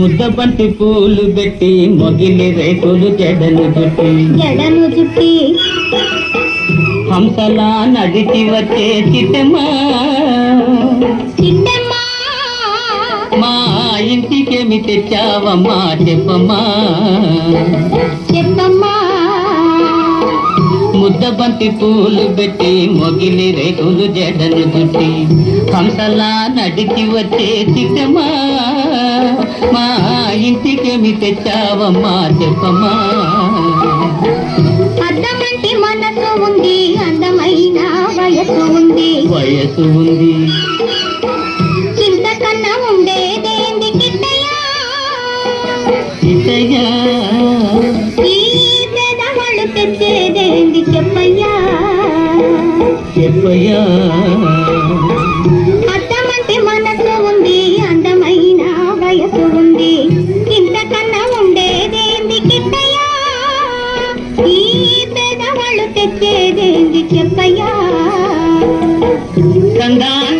ముద్దబంతి పూలు పెట్టి మొగిలి రేకులు జడను చుట్టి హంసలా నడిచి వచ్చే చిట్టమ్మా మా ఇంటికేమి తెచ్చావమ్మా చెప్పమ్మా ముద్దబంతి పూలు పెట్టి మొగిలి రేకులు జడను చుట్టి హంసలా నడిచి వచ్చే చిట్టమ్మా మా ఇంటికేమి తెచ్చావమ్మా చెప్పమ్మా అద్దమంటి మనసు ఉంది అందమైన వయసు ఉంది ఇంతకన్నా ఉండేదేంది కిట్టయ్యా ఈ పేదవాళ్ళు తెచ్చేదేంది చెప్పయ్యా అద్దమంటి మనసు ఉంది అందమైన వయసు ఉంది ఇంతకన్నా ఉండేదేంది కిట్టయ్యా ఈ పేదవాళ్ళు తెచ్చేదేంది చెప్పయ్యా కందాన